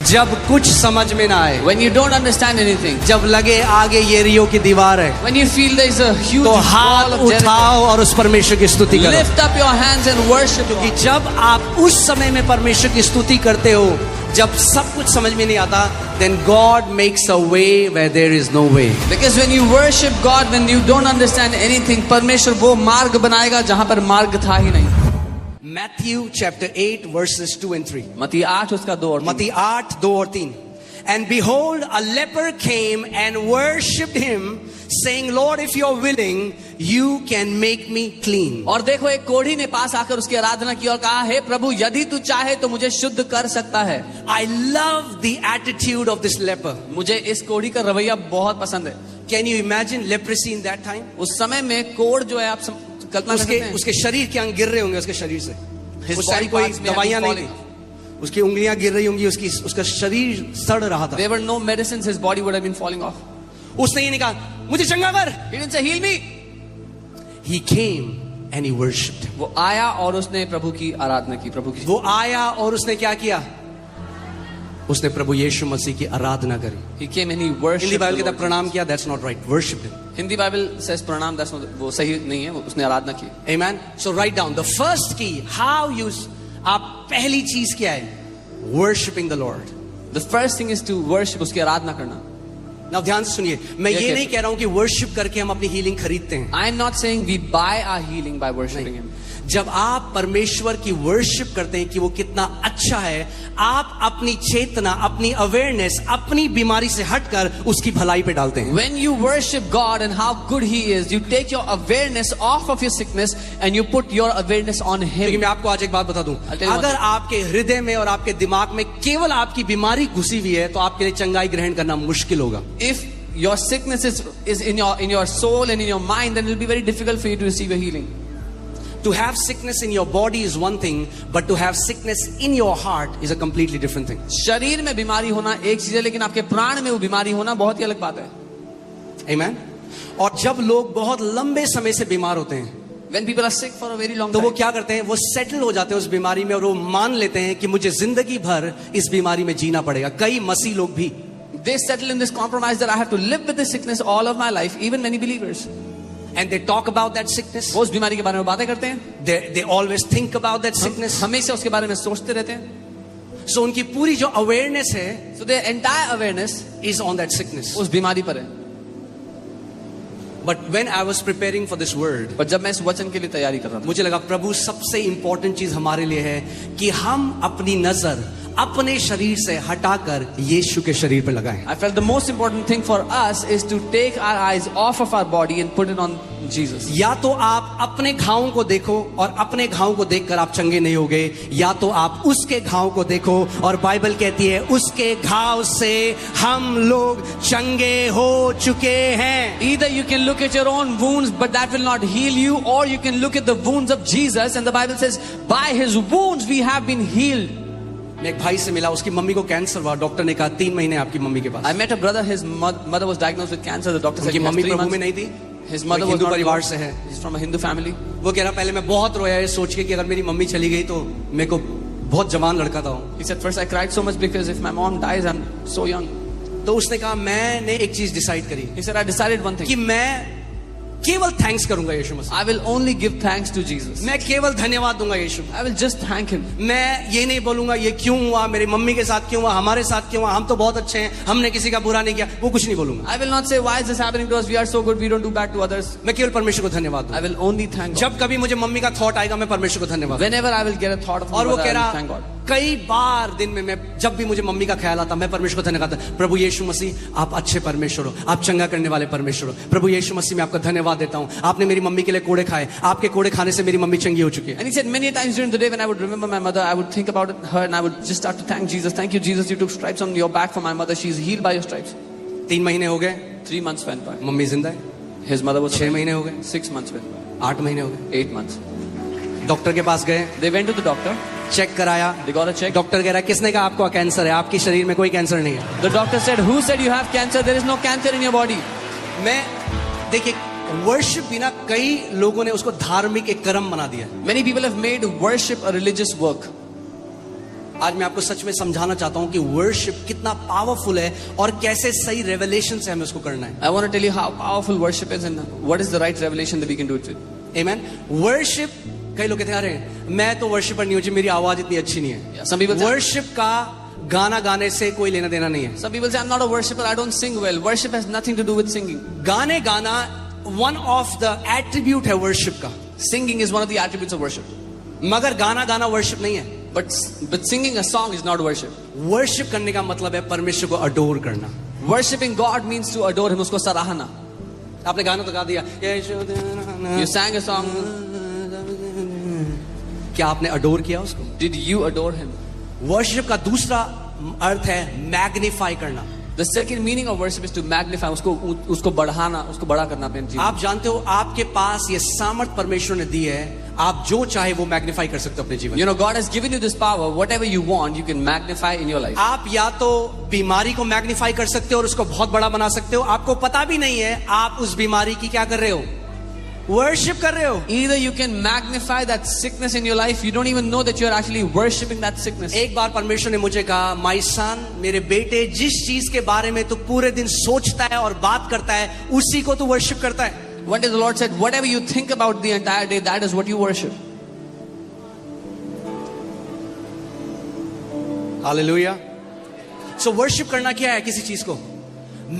जब कुछ समझ में ना आए, when you don't understand anything, जब लगे आगे येरियो की दीवार है, when you feel there is a huge तो wall हाथ of Jericho, उठाओ और उस परमेश्वर की स्तुति करो। lift up your hands and worship क्योंकि God. जब आप उस समय में परमेश्वर की स्तुति करते हो, जब सब कुछ समझ में नहीं आता, then God makes a way where there is no way. Because when you worship God, when you don't understand anything, परमेश्वर वो मार्ग बनाएगा जहां पर मार्ग था ही नहीं. Matthew chapter 8 verses 2 and 3. मत्ती 8 उसका 2 और 3. मत्ती 8 2 और 3. And behold, a leper came and worshipped him, saying, Lord, if you're willing, you can make me clean. और देखो एक कोढ़ी ने पास आकर उसकी आराधना की और कहा, हे प्रभु यदि तू चाहे तो मुझे शुद्ध कर सकता है. I love the attitude of this leper. मुझे इस कोढ़ी का रवैया बहुत पसंद है. Can you imagine leprosy in that time? उस समय में कोढ़ जो है आप कल्पना कर सकते हैं. उसके शरीर के अंग गिर रहे होंगे उसके शरीर से. His उस सारी body कोई parts may have दवाइयां been नहीं थी. उसकी उंगलियां गिर रही होंगी, उसका शरीर सड़ रहा था. There were no medicines, his body would have been falling off. उसने ये नहीं कहा मुझे चंगा कर. He didn't say heal me. He came and he worshipped. वो आया और उसने प्रभु की आराधना की. प्रभु की वो आया और उसने क्या किया? उसने प्रभु यीशु मसीह की आराधना करी. He came and he worshipped. Hindi Bible the कहता Lord. प्रणाम किया. That's not right. Worshipped him. Hindi Bible says प्रणाम, that's not, वो सही नहीं है. उसने आराधना की. Amen. So write down the first key. How you आप पहली चीज क्या है? Worshipping the Lord. The first thing is to worship, उसकी आराधना करना. Now ध्यान से सुनिए. मैं ये नहीं कह रहा हूं कि worship करके हम अपनी healing खरीदते हैं. I am not saying we buy our healing by worshiping him. जब आप परमेश्वर की वर्शिप करते हैं कि वो कितना अच्छा है, आप अपनी चेतना, अपनी अवेयरनेस, अपनी बीमारी से हटकर उसकी भलाई पे डालते हैं. When you worship God and how good He is, you take your awareness off of your sickness and you put your awareness on लेकिन Him. मैं आपको आज एक बात बता दूं, I'll tell you one अगर thing. आपके हृदय में और आपके दिमाग में केवल आपकी बीमारी घुसी हुई है, तो आपके लिए चंगाई ग्रहण करना मुश्किल होगा. If your sickness is in your soul and in your mind, then it will be very difficult for you to receive a healing. To have sickness in your body is one thing, but to have sickness in your heart is a completely different thing. शरीर में बीमारी होना एक चीज है, लेकिन आपके प्राण में वो बीमारी होना बहुत ही अलग बात है. Amen. और जब लोग बहुत लंबे समय से बीमार होते हैं, When people are sick for a very long तो वो time, क्या करते हैं? वो सेटल हो जाते हैं उस बीमारी में और वो मान लेते हैं कि मुझे जिंदगी भर इस बीमारी में जीना पड़ेगा. कई मसीह लोग भी they settle in this compromise that I have to live with this sickness all of my life, even many believers. and they talk about that sickness. वो उस बीमारी के बारे में बातें करते हैं. They always think about that sickness. हमेशा उसके बारे में सोचते रहते हैं. So उनकी पूरी जो awareness है, So their entire awareness is on that sickness. उस बीमारी पर है. But when I was preparing for this word, पर जब मैं इस वचन के लिए तैयारी कर रहा था, मुझे लगा प्रभु सबसे इंपॉर्टेंट चीज हमारे लिए है कि हम अपनी नजर अपने शरीर से हटाकर यीशु के शरीर पर लगाएं. I felt the most important thing for us is to take our eyes off of our body and put it on Jesus. या तो आप अपने घावों को देखो और अपने घावों को देखकर आप चंगे नहीं होगे, या तो आप उसके घाव को देखो और बाइबल कहती है उसके घाव से हम लोग चंगे हो चुके हैं. Either you can look at your own wounds, but that will not heal you, or you can look at the wounds of Jesus, and the Bible says, by His wounds we have been healed. मैं एक भाई से मिला, उसकी mummy को cancer हुआ. Doctor ने कहा 3 महीने आपकी मम्मी के पास. I met a brother, his mother was diagnosed with cancer. The doctor said उनकी he has मम्मी 3 प्रभु में months. नहीं थी. His mother वो was हिंदू not परिवार Hindu. से है. He's from a Hindu family. वो कह रहा पहले मैं बहुत रोया ये सोच के कि अगर मेरी मम्मी चली गई तो मेरे को बहुत जवान लड़का था. He said, first I cried so much because if my mom dies, I'm so young. तो उसने कहा मैंने एक चीज डिसाइड करी He said, I decided one thing. कि मैं केवल थैंक्स करूंगा यीशु मसीह. I will only give thanks to Jesus. मैं केवल धन्यवाद दूंगा यीशु. I will just thank Him. मैं ये नहीं बोलूंगा ये क्यों हुआ, मेरी मम्मी के साथ क्यों हुआ, हमारे साथ क्यों हुआ, हम तो बहुत अच्छे हैं, हमने किसी का बुरा नहीं किया, वो कुछ नहीं बोलूंगा. I will not say why is this happening to us. We are so good. We don't do bad to others. मैं केवल परमेश्वर को धन्यवाद I दूंगा. will only thank God. जब कभी मुझे मम्मी का थॉट आएगा मैं परमेश्वर को धन्यवाद. Whenever I will get a thought of my और वो mother, कह I will रहा thank God. कई बार दिन में मैं जब भी मुझे मम्मी का ख्याल आता मैं परमेश्वर को धन्यवाद करता. प्रभु यीशु मसीह आप अच्छे परमेश्वर हो, आप चंगा करने वाले परमेश्वर हो. प्रभु यीशु मसीह मैं आपका धन्यवाद देता हूँ, आपने मेरी मम्मी के लिए कोड़े खाए, आपके कोड़े खाने से मेरी मम्मी चंगी हो चुकी है. And he said many times during the day when I would remember my mother, I would think about her and I would just start to thank Jesus. Thank you, Jesus. You took stripes on your back for my mother. She is healed by your stripes. 3 महीने हो गए, 3 months went by. Mummy जिंदा है. His mother was 6 महीने हो गए, 6 months went by. 8 महीने हो गए. 8 months. डॉक्टर के पास गए, They went to the doctor. Check कराया. They got a check. Doctor कह रहा है किसने कहा आपको कैंसर है, आपके शरीर में कोई कैंसर नहीं है. The doctor said, who said you have cancer? There is no cancer in your body. मैं देखिए वर्शिप भी ना कई लोगों ने उसको धार्मिक एक कर्म बना दिया. Many people have made worship a religious work. आज मैं आपको सच में समझाना चाहता हूं कि वर्शिप कितना पावरफुल है और कैसे सही रेवलेशन से हमें उसको करना है. I want to tell you how powerful worship is and what is the right revelation that we can do it with. Amen. Worship, कई लोग कहते हैं अरे मैं तो वर्शिपर नहीं हूं जी, मेरी आवाज इतनी अच्छी नहीं है. Yeah, some people say, worship का गाना गाने से कोई लेना देना नहीं है. some people say I'm not a worshipper, I don't sing well. Worship has nothing to do with singing. गाने गाना one of the attribute है वर्शिप का, Singing is one of the attributes of worship. मगर गाना गाना worship नहीं है. But singing a song is not worship. Worship करने का मतलब है परमेश्वर को अडोर करना. Worshipping God means to adore Him, उसको सराहना. आपने गाना तो गा दिया, You sang a song. क्या आपने अडोर किया उसको? Did you adore Him? Worship का दूसरा अर्थ है मैग्नीफाई करना. The second meaning of worship is to magnify, उसको बढ़ाना, उसको बड़ा करना अपने जीवन. आप जानते हो आपके पास ये सामर्थ परमेश्वर ने दी है, आप जो चाहे वो मैग्नीफाई कर सकते हो अपने जीवन. You know, God has given you this power. Whatever you want, you can magnify in your life. आप या तो बीमारी को मैग्नीफाई कर सकते हो और उसको बहुत बड़ा बना सकते हो. आपको पता भी नहीं है आप उस बीमारी की क्या कर रहे हो, वर्शिप कर रहे हो. Either you can magnify that sickness in your life, you don't even know that you're actually worshipping that sickness. एक बार परमेश्वर ने मुझे कहा, माय सन, मेरे बेटे, जिस चीज के बारे में तू पूरे दिन सोचता है और बात करता है उसी को तू वर्शिप करता है. One day the Lord said, whatever you think about the entire day, that is what you worship. Hallelujah. So worship करना क्या है? किसी चीज को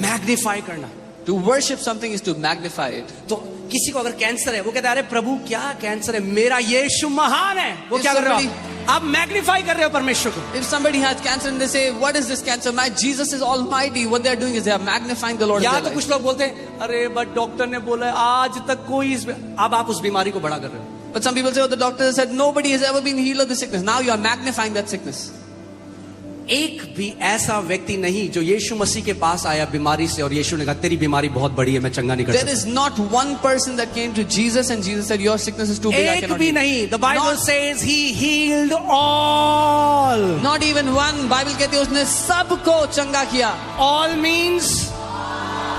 मैग्नीफाई करना. To worship something is to magnify it. तो किसी को अगर कैंसर है, वो कहता है अरे प्रभु क्या कैंसर है, मेरा यीशु महान है. वो क्या कर रहे हो आप? मैग्नीफाई कर रहे हो परमेश्वर को. If somebody has cancer and they say, what is this cancer? My Jesus is almighty. What they are doing is they are magnifying the Lord. या तो कुछ लोग बोलते हैं अरे बट डॉक्टर ने बोला आज तक कोई अब आप उस बीमारी को बड़ा कर रहे हो. But some people say, oh, the doctor said nobody has ever been healed of this sickness. Now you are magnifying that sickness. एक भी ऐसा व्यक्ति नहीं जो यीशु मसीह के पास आया बीमारी से और यीशु ने कहा तेरी बीमारी बहुत बड़ी है, मैं चंगा नहीं कर There सकता. is not one person that came to Jesus and Jesus said, your sickness is too big, I एक cannot भी heal. नहीं. The Bible says he healed all. Not even one. Bible कहती है उसने सबको चंगा किया. All means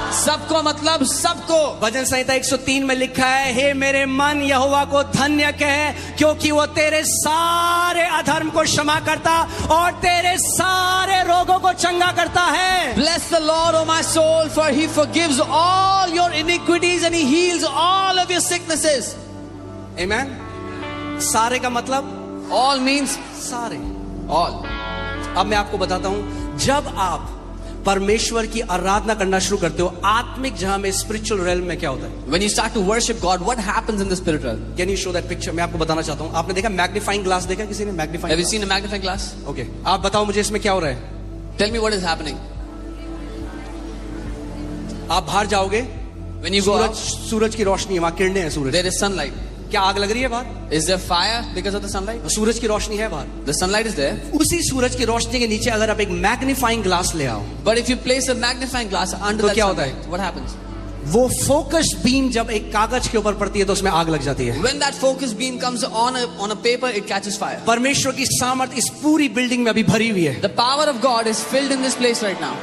सबको मतलब सबको. भजन संहिता 103 में लिखा है, हे मेरे मन यहोवा को धन्य कहे क्योंकि वो तेरे सारे अधर्म को क्षमा करता और तेरे सारे रोगों को चंगा करता है. Bless the Lord, O my soul, for He forgives all your iniquities and He heals all of your sicknesses. Amen. सारे का मतलब All means सारे. all. अब मैं आपको बताता हूं, जब आप परमेश्वर की आराधना करना शुरू करते हो आत्मिक जहां में स्पिरिचुअल रेल्म में क्या होता है? When you start to worship God, what happens in the spirit realm? Can you show that picture? मैं आपको बताना चाहता हूं. आपने देखा मैग्नीफाइंग ग्लास? देखा किसी ने magnifying? Have you seen a magnifying glass? Okay, आप बताओ मुझे इसमें क्या हो रहा है. Tell me what is happening. आप बाहर जाओगे, When you go out, सूरज की रोशनी है, वहां किरणें हैं सूरज. there is sunlight. क्या आग लग रही है बाहर? Is there fire because of the sunlight? सूरज की रोशनी है बाहर. The sunlight is there. उसी सूरज की रोशनी के नीचे अगर आप एक मैग्नीफाइंग ग्लास ले आओ, But if you place a magnifying glass under तो that क्या होता है? sunlight, what happens? वो फोकस बीम जब एक कागज के ऊपर पड़ती है तो उसमें आग लग जाती है. When that focus beam comes on a paper, it catches fire. परमेश्वर की सामर्थ इस पूरी बिल्डिंग में अभी भरी हुई है. The power of God is filled in this place right now.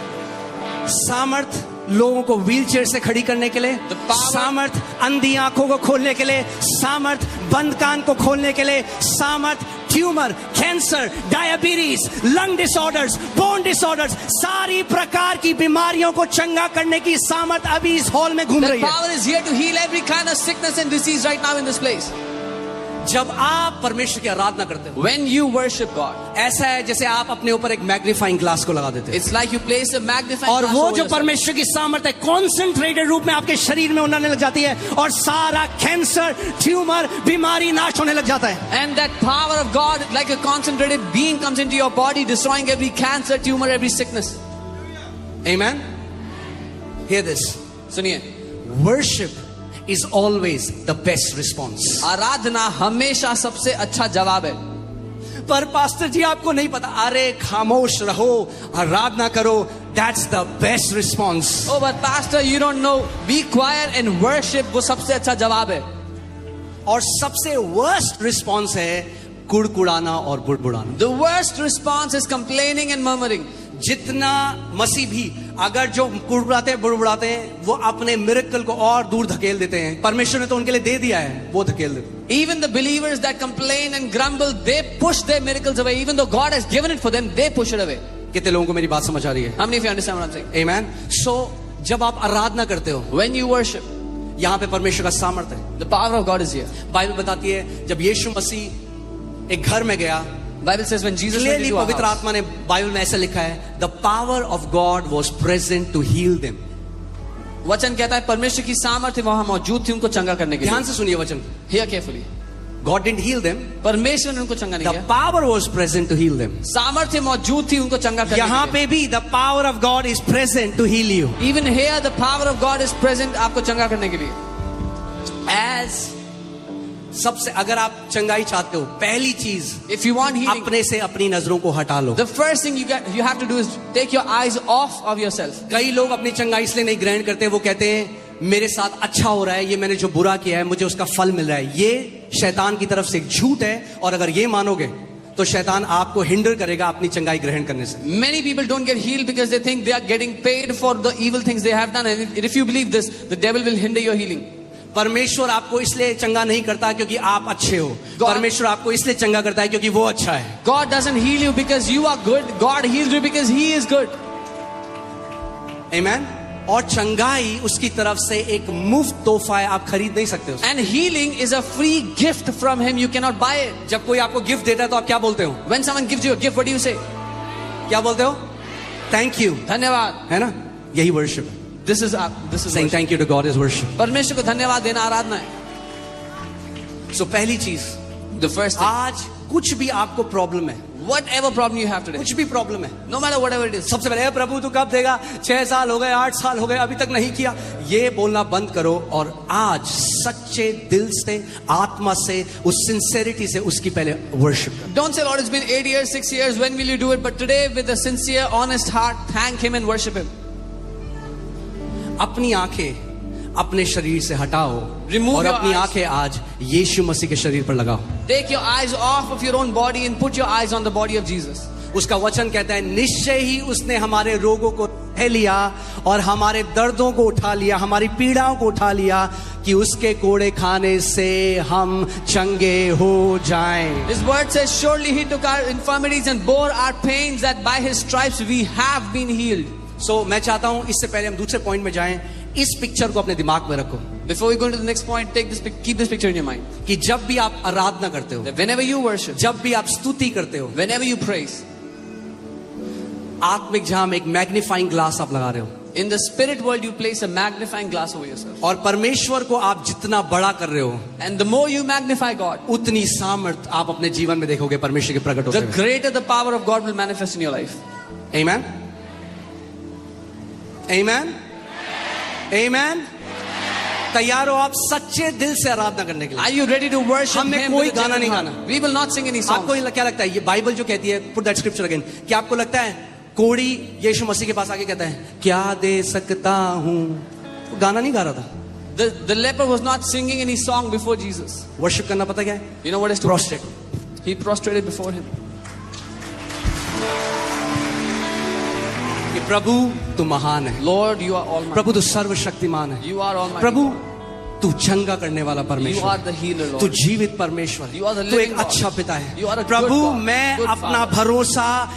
सामर्थ लोगों को व्हीलचेयर से खड़ी करने के लिए, The power- सामर्थ अंधी आंखों को खोलने के लिए, सामर्थ बंद कान को खोलने के लिए, सामर्थ tumour, cancer, diabetes, lung disorders, bone disorders, सारी प्रकार की बीमारियों को चंगा करने की सामर्थ अभी इस हॉल में घूम The रही है. power is here to heal every kind of sickness and disease right now in this place. जब आप परमेश्वर की आराधना करते हो, When you worship God, ऐसा है जैसे आप अपने ऊपर एक मैग्नीफाइंग ग्लास को लगा देते हैं it's like you place a magnifying और glass वो over जो yourself. परमेश्वर की सामर्थ है कॉन्सेंट्रेटेड रूप में आपके शरीर में उड़ने लग जाती है और सारा कैंसर, ट्यूमर, बीमारी नाश होने लग जाता है. And that power of God, like a concentrated beam, comes into your body, destroying every cancer, tumor, every sickness. Amen. Hear this. सुनिए, Worship is always the best response. आराधना हमेशा सबसे अच्छा जवाब है. पर पास्टर जी आपको नहीं पता. अरे खामोश रहो, आराधना करो. That's the best response. Oh, but pastor, you don't know. Be quiet and worship. वो सबसे अच्छा जवाब है. और सबसे worst response है कुड़कुड़ाना और बुड़बुड़ाना. The worst response is complaining and murmuring. जितना मसीह भी अगर जो कुड़बुड़ाते बुड़बुड़ाते हैं वो अपने मिरेकल को और दूर धकेल देते हैं, परमेश्वर ने तो उनके लिए दे दिया है, वो धकेल देते हैं। Even the believers that complain and grumble, they push their miracles away. Even though God has given it for them, they push it away. कितने लोगों को मेरी बात समझ आ रही है? How many of you understand what I'm saying? Amen. So जब आप आराधना करते हो, When you worship, यहाँ पे परमेश्वर का सामर्थ्य है। the power of God is here. Bible बताती है जब यीशु मसीह एक घर में गया, Bible says when Jesus went clearly into a पवित्र house, आत्मा ने बाइबल में ऐसा लिखा है, the power of God was present to heal them. वचन कहता है परमेश्वर की सामर्थ्य वहां मौजूद थी उनको चंगा करने के ध्यान लिए। से सुनिए वचन। Hear carefully. God didn't heal them, परमेश्वर ने उनको चंगा नहीं द किया, power was present to heal them. सामर्थ्य मौजूद थी उनको चंगा करने यहाँ के लिए। पे भी the power of God is present to heal you. Even here the power of God is present आपको चंगा करने के लिए। एज सबसे अगर आप चंगाई चाहते हो, पहली चीज If you want healing, अपने से अपनी नजरों को हटा लो। the first thing you have to do is take your eyes off of yourself. कई लोग अपनी चंगाई इसलिए नहीं ग्रहण करते, वो कहते हैं मेरे साथ अच्छा हो रहा है, ये मैंने जो बुरा किया है मुझे उसका फल मिल रहा है। ये शैतान की तरफ से एक झूठ है, और अगर ये मानोगे तो शैतान आपको हिंडर करेगा अपनी चंगाई ग्रहण करने से। Many people don't get healed because they think they are getting paid for the evil things they have done, and if you believe this, the devil will hinder your healing. परमेश्वर आपको इसलिए चंगा नहीं करता क्योंकि आप अच्छे हो, परमेश्वर आपको इसलिए चंगा करता है क्योंकि वो अच्छा है। God doesn't heal you because you are good. God heals you because He is good. आमेन। और चंगाई उसकी तरफ से एक मुफ्त तोहफा है, आप खरीद नहीं सकते उसे। And healing is a free gift from Him. You cannot buy it. जब कोई आपको गिफ्ट देता है तो आप क्या बोलते हो? When someone gives you a gift, what do you say? क्या बोलते हो? थैंक यू, धन्यवाद. है ना? यही वर्शिप है। This is Saying thank you to God is worship. परमेश्वर को धन्यवाद देना आराधना है। So पहली चीज, The first thing, आज कुछ भी आपको प्रॉब्लम है, whatever problem you have today, कुछ भी प्रॉब्लम है, no matter whatever it is, सबसे पहले प्रभु तू कब देगा? 6 साल हो गए, 8 साल हो गए, अभी तक नहीं किया। ये बोलना बंद करो और आज सच्चे दिल से, आत्मा से, उस सिंसेरिटी से उसकी पहले वर्शिप करो। don't say Lord it's been 8 years, 6 years, when will you do it? But today with a sincere, honest heart, thank Him and worship Him. अपनी आंखें अपने शरीर से हटाओ Remove और your अपनी eyes. आंखें आज यीशु मसीह के शरीर पर लगाओ। Take your eyes off of your own body and put your eyes on the body of Jesus. उसका वचन कहता है निश्चय ही उसने हमारे रोगों को सह लिया और हमारे दर्दों को उठा लिया, हमारी पीड़ाओं को उठा लिया, कि उसके कोड़े खाने से हम चंगे हो जाएं। His word says, surely He took our infirmities and bore our pains, that by His stripes we have been healed. So मैं चाहता हूं इससे पहले हम दूसरे पॉइंट में जाएं, इस पिक्चर को अपने दिमाग में रखो Before we go into the next point, keep this picture in your mind. कि जब भी आप आराधना करते हो, That whenever you worship, जब भी आप स्तुति करते हो, whenever you praise, आत्मिक जहां में एक मैग्नीफाइंग ग्लास आप लगा रहे हो, in the spirit world you place a magnifying glass over yourself. और परमेश्वर को आप जितना बड़ा कर रहे हो, And the more you magnify God, उतनी सामर्थ आप अपने जीवन में देखोगे परमेश्वर के प्रकट होते the हुए। greater the power of God will manifest in your life. Amen? Amen? Amen? तैयार हो आप सच्चे दिल से आराधना करने के लिए? Are you ready to worship हमें Him? कोई with a गाना नहीं genuine गाना। heart? We will not sing any songs. आपको क्या लगता है, ये बाइबल जो कहती है, पुट दैट स्क्रिप्चर अगेन, क्या आपको लगता है कोड़ी यीशु मसीह के पास आके कहता है क्या दे सकता हूं? वो गाना नहीं गा रहा था। The leper was not singing any song before Jesus. Worship करना पता क्या है? You know what is to Prostrate. He prostrated before Him. कि प्रभु तू महान है, Lord, you are almighty. प्रभु तू सर्वशक्तिमान है, You are almighty. प्रभु तू चंगा करने वाला You परमेश्वर, are the healer, तू Lord. जीवित परमेश्वर, You are the तू एक living God. अच्छा पिता है। You are a good Prabhu God, मैं good अपना Father. भरोसा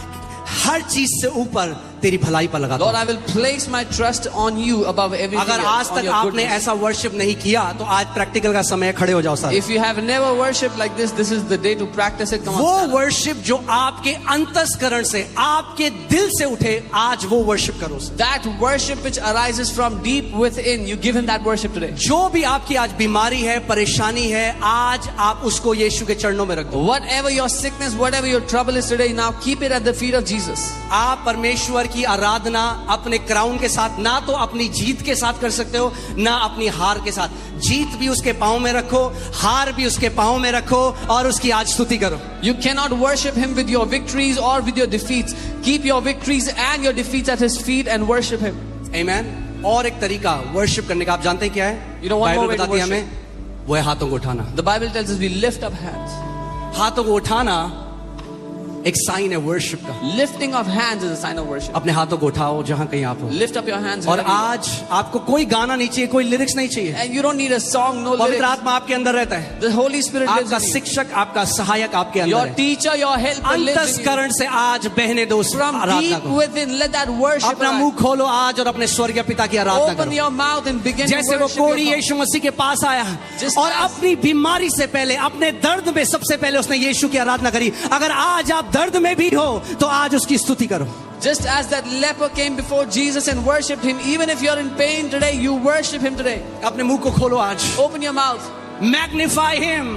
हर चीज से ऊपर तेरी भलाई पर लगाता Lord, हूं। I will place my trust on you above everything अगर आज else, on तक your आपने goodness. ऐसा वर्शिप नहीं किया तो आज प्रैक्टिकल का समय है, खड़े हो जाओ सारे। If you have never worshipped like this is the day to practice it. Come on, वो stand up. वर्शिप जो आपके अंतस्करण से, आपके दिल से उठे, आज वो वर्शिप करो। That worship which arises from deep within, you give Him that worship today. जो भी आपकी आज बीमारी है, परेशानी है, आज आप उसको यीशु के चरणों में रख दो। Whatever your sickness, whatever your trouble is today, now keep it at the feet of Jesus. आप परमेश्वर की आराधना अपने क्राउन के साथ, ना तो अपनी जीत के साथ कर सकते हो, ना अपनी हार के साथ। जीत भी उसके पांव में रखो, हार भी उसके पांव में रखो और उसकी आज स्तुति करो। You cannot worship Him with your victories or with your defeats. Keep your victories and your defeats at His feet and worship Him. आमेन। और एक तरीका वर्शिप करने का आप जानते हैं क्या है? You know one more Bible way to बताती है worship. हमें, वो है हाथों को उठाना। The Bible tells us we lift up hands. हाथों को उठाना एक साइन है वर्शिप का। Lifting of hands is a sign of worship. अपने हाथों को उठाओ जहां कहीं आप हो। Lift up your hands. और wherever you are. आज आपको कोई गाना नहीं चाहिए, कोई लिरिक्स नहीं चाहिए। And you don't need a song, no पवित्र lyrics. आत्मा आपके अंदर रहता है। The Holy Spirit lives आपका in you. शिक्षक, आपका सहायक आपके अंदर Your है। teacher, your helper lives in you. अंतस्करण से आज बहने दो उस From आराधना deep को। within, let that worship अपना arise. मुंह खोलो आज और अपने स्वर्गीय पिता की आराधना Open करो। your mouth and begin to जैसे वो worship कोढ़ी your God. यीशु मसीह के पास आया Just और as- अपनी बीमारी से पहले, अपने दर्द में सबसे पहले उसने यीशु की आराधना करी। अगर आज आप दर्द में भी हो तो आज उसकी स्तुति करो। Just as that leper came before Jesus and worshipped him, even if you're in pain today, you worship him today. अपने मुंह को खोलो आज। Open your mouth. Magnify him,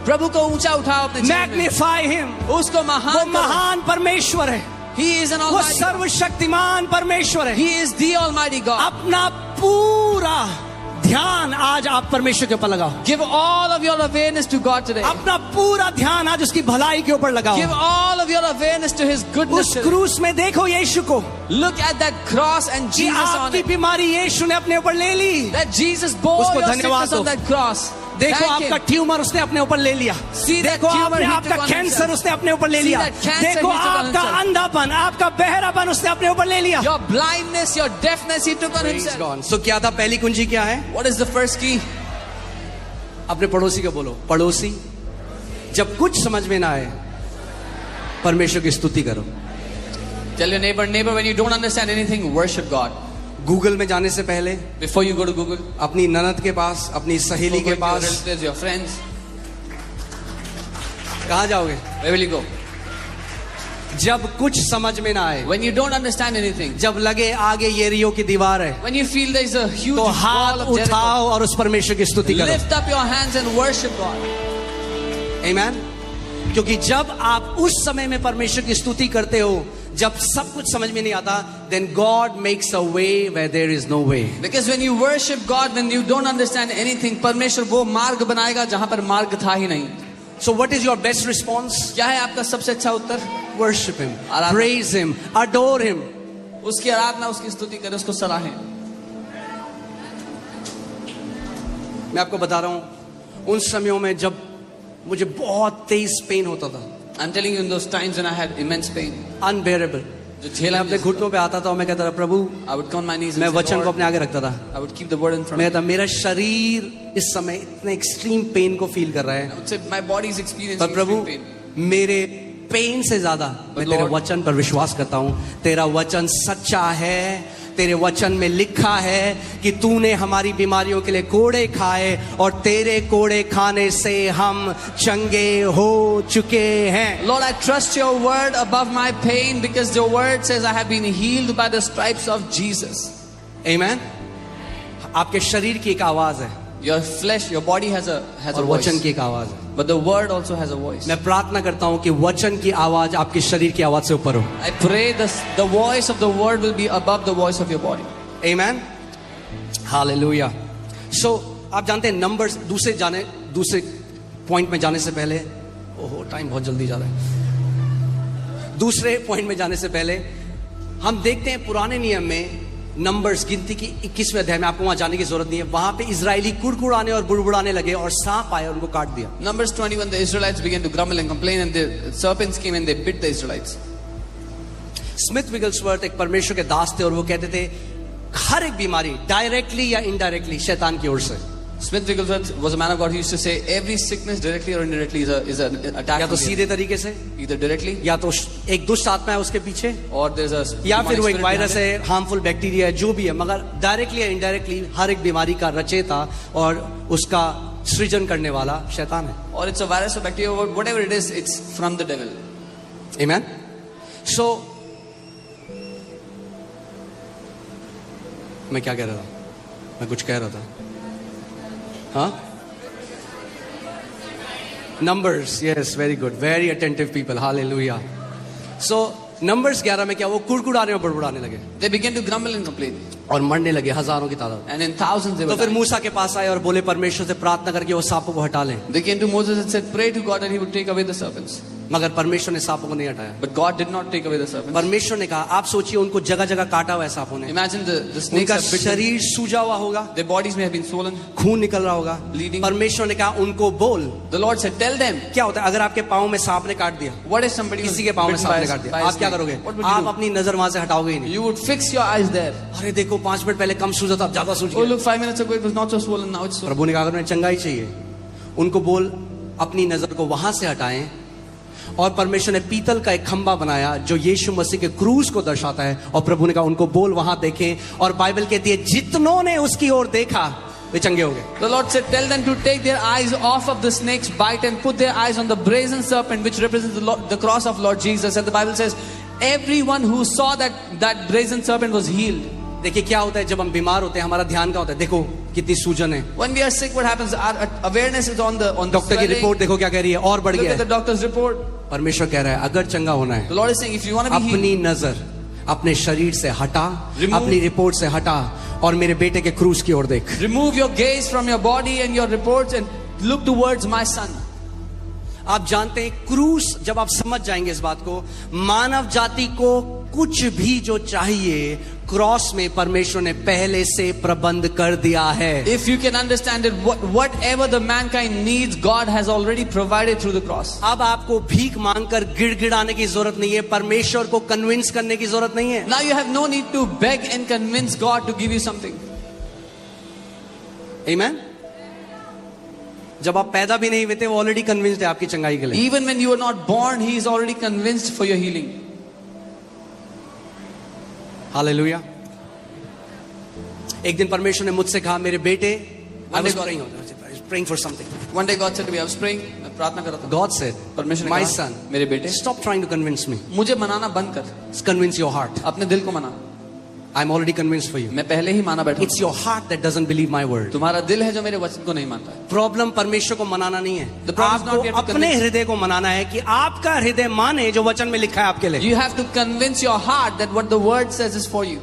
प्रभु को ऊंचा उठाओ अपने जीवन में. Magnify him. उसको वो महान करो. महान परमेश्वर है, He is an वो almighty God. सर्वशक्तिमान परमेश्वर है। He is the almighty God. अपना पूरा ध्यान आज आप परमेश्वर के ऊपर लगाओ। Give all of your awareness to God today. अपना पूरा ध्यान आज उसकी भलाई के ऊपर लगाओ। Give all of your awareness to His goodness उस today. क्रूस में देखो यीशु को, Look at that cross and कि Jesus on आपकी it. बीमारी यीशु ने अपने ऊपर ले ली। That Jesus bore उसको your धन्यवाद sickness on दो। that cross. देखो Thank आपका Him. ट्यूमर उसने अपने ऊपर ले लिया। See that देखो tumor आपने he आपका took on कैंसर himself. उसने अपने ऊपर ले See लिया। that cancer देखो he took on आपका himself. अंधापन, आपका बहरापन उसने अपने ऊपर ले लिया। Your blindness, your deafness, He took on Himself. सो क्या था पहली कुंजी क्या है? What is the first key? अपने पड़ोसी को बोलो, पड़ोसी जब कुछ समझ में ना आए परमेश्वर की स्तुति करो। Tell your neighbor, neighbor, when you don't understand anything, worship God. Google में जाने से पहले Before you go to Google, अपनी ननद के पास, अपनी सहेली के before going to your pass relatives, your friends, कहाँ जाओगे? where will you go? जब कुछ समझ में ना आए, When you don't understand anything, जब लगे आगे येरियो की दीवार है, when you feel there is a huge तो wall हाथ of Jericho, उठाओ और उस परमेश्वर की स्तुति करो। lift up your hands and worship God. आमीन। क्योंकि जब आप उस समय में परमेश्वर की स्तुति करते हो, जब सब कुछ समझ में नहीं आता, then God makes a way where there is no way. Because when you worship God, when you don't understand anything, परमेश्वर वो मार्ग बनाएगा जहां पर मार्ग था ही नहीं. So what is your best response? क्या है आपका सबसे अच्छा उत्तर? Worship him, आराधना। praise him, adore him. उसकी आराधना, उसकी स्तुति करें, उसको सराहें. मैं आपको बता रहा हूं, उन समयों में जब मुझे बहुत तेज पेन होता था, I'm telling you, in those times when I had immense pain, unbearable, जो मैं झेला अपने घुटनों पे आता था और मैं कहता था प्रभु, I would come on my knees and मैं say, वचन को Lord, अपने आगे रखता था। I would keep the word in front मैं of me. कहता मेरा शरीर इस समय इतने एक्सट्रीम पेन को फील कर रहा है, I would say, my body is experiencing पर प्रभु extreme pain. मेरे पेन से ज्यादा मैं तेरे Lord, वचन पर विश्वास करता हूं। तेरा वचन सच्चा है, तेरे वचन में लिखा है कि तूने हमारी बीमारियों के लिए कोड़े खाए और तेरे कोड़े खाने से हम चंगे हो चुके हैं। Lord, I trust your word above my pain because your word says I have been healed by the stripes of Jesus. आमीन। आपके शरीर की एक आवाज है Your flesh, your body has a और वचन voice, की एक आवाज है। but the word also has a voice. मैं प्रार्थना करता हूं कि वचन की आवाज आपके शरीर की आवाज से ऊपर हो। I pray the voice of the word will be above the voice of your body. आमीन। हालेलुया। सो आप जानते हैं नंबर्स, दूसरे पॉइंट में जाने से पहले, ओहो टाइम बहुत जल्दी जा रहा है। दूसरे पॉइंट में जाने से पहले हम देखते हैं पुराने नियम में नंबर्स गिनती की 21वें अध्याय में, आपको वहां जाने की जरूरत नहीं है, वहां पे इजरायली कुड़कुड़ाने और बुड़बुड़ाने लगे और सांप आए और उनको काट दिया। Numbers 21, the Israelites began to grumble and complain, and the serpents came and they bit the Israelites. Smith Wigglesworth एक परमेश्वर के दास थे और वो कहते थे हर एक बीमारी डायरेक्टली या इनडायरेक्टली शैतान की ओर से, Smith Wigglesworth was a man of God who used to say every sickness directly or indirectly is an attack या from तो the सीधे तरीके से, enemy. Either directly या तो एक दुष्ट आत्मा है उसके पीछे, or there's a या फिर demonic वो एक spirit वायरस behind it. है, हार्मफुल बैक्टीरिया है, जो भी है, मगर डायरेक्टली या इनडायरेक्टली हर एक बीमारी का रचयिता और उसका सृजन करने वाला शैतान है। Or it's a virus or bacteria or whatever it is, it's from the devil. आमीन। सो मैं क्या कह रहा था? मैं कुछ कह रहा था, हाँ? Numbers, yes, very good, very attentive people, hallelujah. So numbers 11 में क्या, वो कुड़कुड़ाने और बड़बड़ाने लगे They began to grumble and complain, और मरने लगे हजारों की तादाद। and in thousands they तो were फिर dying. मूसा के पास आए और बोले परमेश्वर से प्रार्थना करके वो सांपों को हटा लें। They came to Moses and said, pray to God that he would take away the serpents. मगर परमेश्वर ने सांपों को नहीं हटाया। But God did not take away the serpents. परमेश्वर ने कहा, आप सोचिए उनको जगह जगह काटा हुआ है सांपों ने, Imagine the snakes उनका have bitten. शरीर सूजा हुआ होगा, Their bodies may have been swollen, खून निकल रहा होगा। bleeding. परमेश्वर ने कहा उनको बोल, The Lord said, tell them, क्या होता है अगर आपके पाँव में सांप ने काट दिया, what if somebody was किसी के पाँव में bitten सांप by ने a- काट by दिया, a आप क्या snake? करोगे? What would you आप do? अपनी नजर वहां से हटाओगे ही नहीं। You would fix your eyes there. अरे देखो 5 मिनट पहले कम सूजा था, अब ज्यादा सूज Oh, गया। look, 5 minutes ago it was not so swollen, now it's so. प्रभु ने कहा अगर उन्हें चंगाई चाहिए, उनको बोल अपनी नजर को वहां से हटाएं। और परमेश्वर ने पीतल का एक खंबा बनाया जो यीशु मसीह के क्रूस को दर्शाता है, और प्रभु ने कहा उनको बोल वहां देखें। और बाइबल कहती है जितनों ने उसकी ओर देखा वे चंगे हो गए। The Lord said, tell them to take their eyes off of the snake's bite and put their eyes on the brazen serpent, which represents the cross of Lord Jesus. And the Bible says, everyone who saw that brazen serpent was healed. देखिए क्या होता है जब हम बीमार होते हैं, हमारा ध्यान क्या होता है, देखो कितनी सूजन है। When we are sick, what happens? Our awareness is on the doctor की swelling. रिपोर्ट देखो क्या कह रही है, और बढ़ Look गया at the है। doctor's report. परमेश्वर कह रहा है अगर चंगा होना है, The Lord is saying, if you want to be healed, अपनी नजर अपने शरीर से हटा, Remove- अपनी रिपोर्ट से हटा और मेरे बेटे के क्रूस की ओर देख। remove your gaze from your body and your reports and look towards my son. आप जानते हैं क्रूस, जब आप समझ जाएंगे इस बात को, मानव जाति को कुछ भी जो चाहिए क्रॉस में परमेश्वर ने पहले से प्रबंध कर दिया है। If you can understand it, whatever the mankind needs, God has already provided through the cross. अब आपको भीख मांगकर गिड़गिड़ाने की जरूरत नहीं है, परमेश्वर को कन्विंस करने की जरूरत नहीं है। Now you have no need to beg and convince God to give you something. आमीन। जब आप पैदा भी नहीं हुए थे, वो ऑलरेडी कन्विंस्ड है आपकी चंगाई के लिए। Even when you were not born, He is already convinced for your healing. Hallelujah. एक दिन परमेश्वर ने मुझसे कहा, मेरे बेटे, I was praying for something. One day God said to me, I was praying, मैं प्रार्थना कर रहा था. God said, परमेश्वर ने my कहा, son, मेरे बेटे, stop trying to convince me. मुझे मनाना बंद कर. Convince your heart. अपने दिल को मना. I'm already convinced for you. मैं पहले ही माना बैठा. It's your heart that doesn't believe my word. तुम्हारा दिल है जो मेरे वचन को नहीं मानता है. प्रॉब्लम परमेश्वर को मनाना नहीं है, The problem is not आपको yet to अपने convince. हृदय को मनाना है कि आपका हृदय माने जो वचन में लिखा है आपके लिए। You have to convince your heart that what the word says is for you.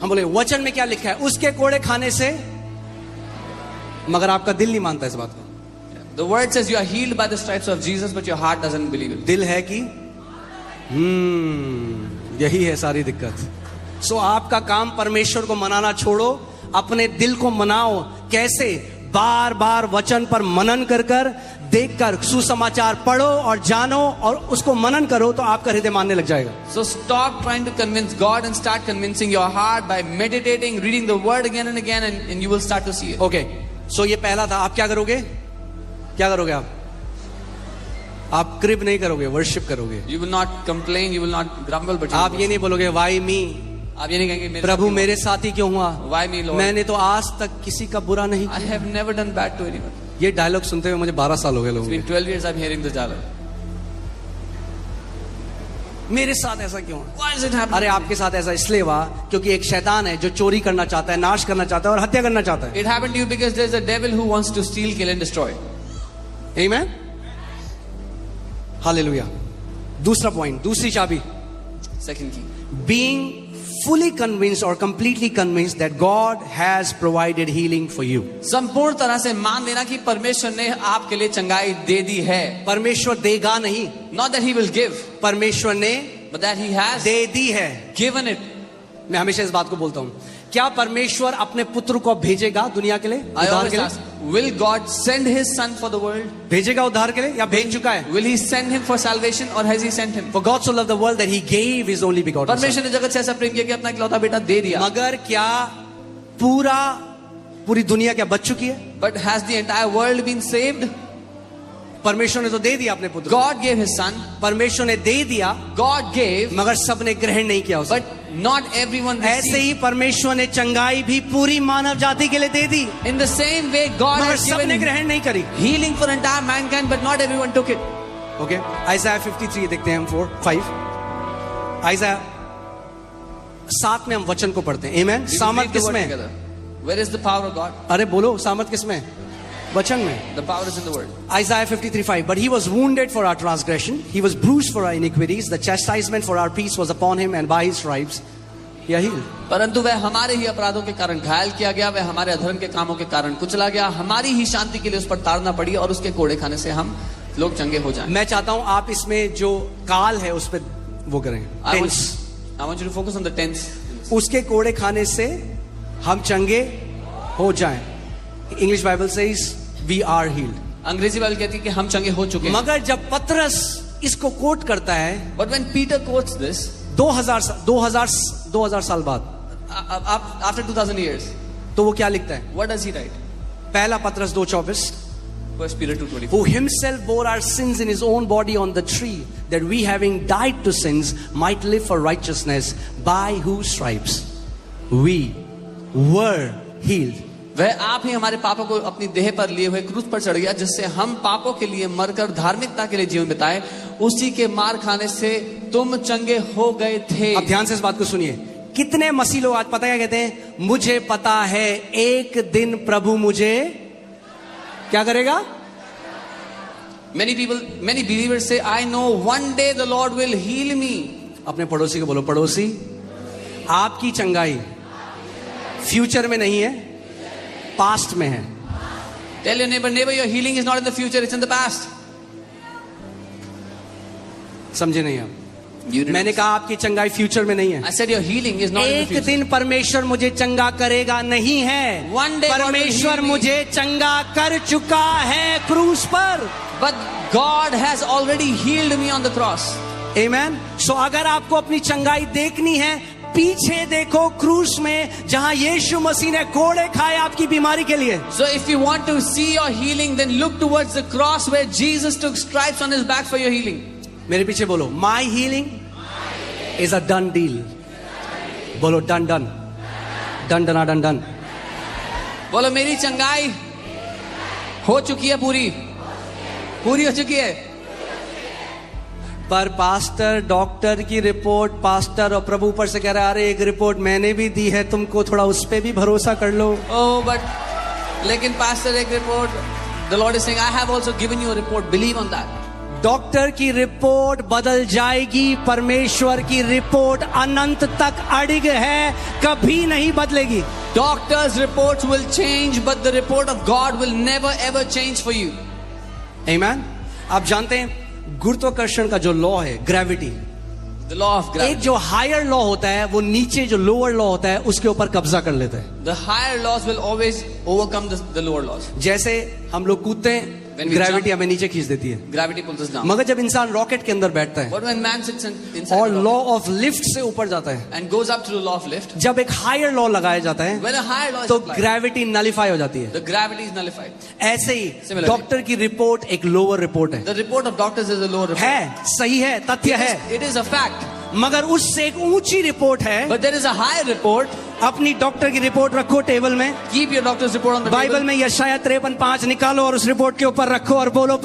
हम बोले वचन में क्या लिखा है, उसके कोड़े खाने से, मगर आपका दिल नहीं मानता इस बात को। The word says you are healed by the stripes of Jesus, but your heart doesn't believe it. दिल है कि यही है सारी दिक्कत। सो आपका काम परमेश्वर को मनाना छोड़ो, अपने दिल को मनाओ। कैसे? बार बार वचन पर मनन कर कर, देखकर सुसमाचार पढ़ो और जानो और उसको मनन करो, तो आपका हृदय मानने लग जाएगा। So stop trying to convince God and start convincing your heart by meditating, reading the word again and again, and you will start to see it. Okay, so ये पहला था। आप क्या करोगे? क्या करोगे आप क्रिब नहीं करोगे, वर्शिप करोगे। You will not complain, you will not grumble, but you आप will ये नहीं बोलोगे वाई मी, आप ये नहीं कहेंगे मेरे प्रभु साथ मेरे साथ ही क्यों हुआ, Why me, Lord? मैंने तो आज तक किसी का बुरा नहीं I किया। have never done bad to anyone. ये डायलॉग सुनते हुए मुझे 12 साल हो गए It's लोगों been के। 12 years I'm hearing this dialogue. मेरे साथ ऐसा क्यों है? Why is it happening? अरे आपके साथ ऐसा इसलिए हुआ क्योंकि एक शैतान है जो चोरी करना चाहता है, नाश करना चाहता है और हत्या करना चाहता है। It happened to you because there's a devil who wants to steal, kill and destroy. आमीन, हालेलुया। दूसरा पॉइंट, दूसरी चाबी, Second key. being fully convinced or completely convinced that God has provided healing for you. संपूर्ण तरह से मान लेना कि परमेश्वर ने आपके लिए चंगाई दे दी है. परमेश्वर देगा नहीं, Not that he will give, परमेश्वर ने but that he has दे दी है। given it. मैं हमेशा इस बात को बोलता हूं, क्या परमेश्वर अपने पुत्र को भेजेगा दुनिया के लिए, I उद्धार always के लिए? ask, will God send his son for the world? भेजेगा उद्धार के लिए या भेज चुका है? Will he send him for salvation or has he sent him? For God so loved the world that he gave his only begotten son. परमेश्वर ने जगत से ऐसा प्रेम किया कि अपना इकलौता बेटा दे दिया. मगर क्या पूरी दुनिया क्या बच चुकी है? But has the entire world been saved? परमेश्वर ने तो दे दिया अपने पुत्र को। God gave his son. परमेश्वर ने दे दिया, God gave, मगर सबने ग्रहण नहीं किया उसे। but not everyone ऐसे received. ही परमेश्वर ने चंगाई भी पूरी मानव जाति के लिए दे दी, In the same way, God मगर has सबने given ग्रहण नहीं करी। healing for entire mankind, but not everyone took it. Okay, आइज़ाया 53 देखते हैं हम 4-5। आइज़ाया 7 में हम वचन को पढ़ते हैं। आमीन। We will सामर्थ read the word किसमें? together. Where is the power of God? अरे बोलो, सामर्थ किसमें? वचन में। The power is in the word. Isaiah 53:5. But he was wounded for our transgression, he was bruised for our iniquities, the chastisement for our peace was upon him, and by his stripes we are healed. परंतु वह हमारे ही अपराधों के कारण घायल किया गया, वह हमारे अधर्म के कामों के कारण कुचला गया, हमारी ही शांति के लिए उस पर ताड़ना पड़ी और उसके कोड़े खाने से हम लोग चंगे हो जाएं। मैं चाहता हूं आप इसमें जो काल है उस पे वो करें, I tense. want you to focus on the tense. उसके कोड़े खाने से हम चंगे हो जाएं। इंग्लिश बाइबल से वी आर हील्ड। अंग्रेजी बाइबल कहती है कि हम चंगे हो चुके हैं। मगर जब पतरस इसको कोट करता है, But when Peter quotes this, 2000 साल बाद, after 2000 years, तो वो क्या लिखता है? what does he write? पहला पतरस 2:24, 1 Peter 2:24. who himself bore our sins in his own body on the tree, that we having died to sins might live for righteousness, by whose stripes we were healed. वह आप ही हमारे पापों को अपनी देह पर लिए हुए क्रूस पर चढ़ गया, जिससे हम पापों के लिए मरकर धार्मिकता के लिए जीवन बिताए। उसी के मार खाने से तुम चंगे हो गए थे। अब ध्यान से इस बात को सुनिए। कितने मसीह लोग आज पता क्या कहते हैं? मुझे पता है एक दिन प्रभु मुझे क्या करेगा? Many believers say, I know one day the Lord will heal me. अपने पड़ोसी को बोलो, पड़ोसी आपकी चंगाई फ्यूचर में नहीं है, पास्ट में है। Tell your neighbor, your healing is not in the future, it's in the past. समझे नहीं आप? You didn't मैंने कहा आपकी चंगाई फ्यूचर में नहीं है। I said your healing is not in the एक future. दिन परमेश्वर मुझे चंगा करेगा नहीं है। One day God will परमेश्वर heal me. मुझे चंगा कर चुका है क्रूस पर। But God has already healed me on the cross. आमेन। सो अगर आपको अपनी चंगाई देखनी है, पीछे देखो क्रूस में, जहां यीशु मसीह ने कोड़े खाए आपकी बीमारी के लिए। So if you want to see your healing, then look towards the cross where Jesus took stripes on his back for your healing. मेरे पीछे बोलो, my healing is a done deal. बोलो done done done done done done. बोलो मेरी चंगाई हो चुकी है, पूरी हो चुकी है। पर पास्टर डॉक्टर की रिपोर्ट, पास्टर और प्रभु ऊपर से कह रहा है, अरे एक रिपोर्ट मैंने भी दी है तुमको, थोड़ा उस पे भी भरोसा कर लो। Oh, but लेकिन पास्टर एक report, the Lord is saying, I have also given you a report, believe on that. Doctor की रिपोर्ट बदल जाएगी, परमेश्वर की रिपोर्ट अनंत तक अड़िग है, कभी नहीं बदलेगी। Doctors' reports will change, but the report of God will never ever change for you. आमीन। आप जानते हैं गुरुत्वाकर्षण का जो लॉ है, ग्रेविटी, The law of एक gravity. जो हायर लॉ होता है वो नीचे जो लोअर लॉ होता है उसके ऊपर कब्जा कर लेता है। The higher laws will always overcome the lower laws. जैसे हम लोग कूदते हैं, When we ग्रेविटी jump, हमें नीचे खींच देती है। Gravity pulls us down. मगर जब इंसान रॉकेट के अंदर बैठता है But when man sits inside और the law rocket of lift से ऊपर जाता है, and goes up to the law of lift, जब एक हायर लॉ लगाया जाता है when a higher law is तो applied, ग्रेविटी नलिफाई हो जाती है। the gravity is nullified. ऐसे ही Similarly. डॉक्टर की रिपोर्ट एक लोअर रिपोर्ट है। The report of doctors is a lower report. है, सही है, तथ्य है, It is a fact. मगर उससे एक ऊंची रिपोर्ट है। But there is a higher report. अपनी डॉक्टर की रिपोर्ट रखो टेबल में, Keep your doctor's report on the Bible table. में यशायाह 53:5 निकालो और उस रिपोर्ट के ऊपर रखो और बोलो,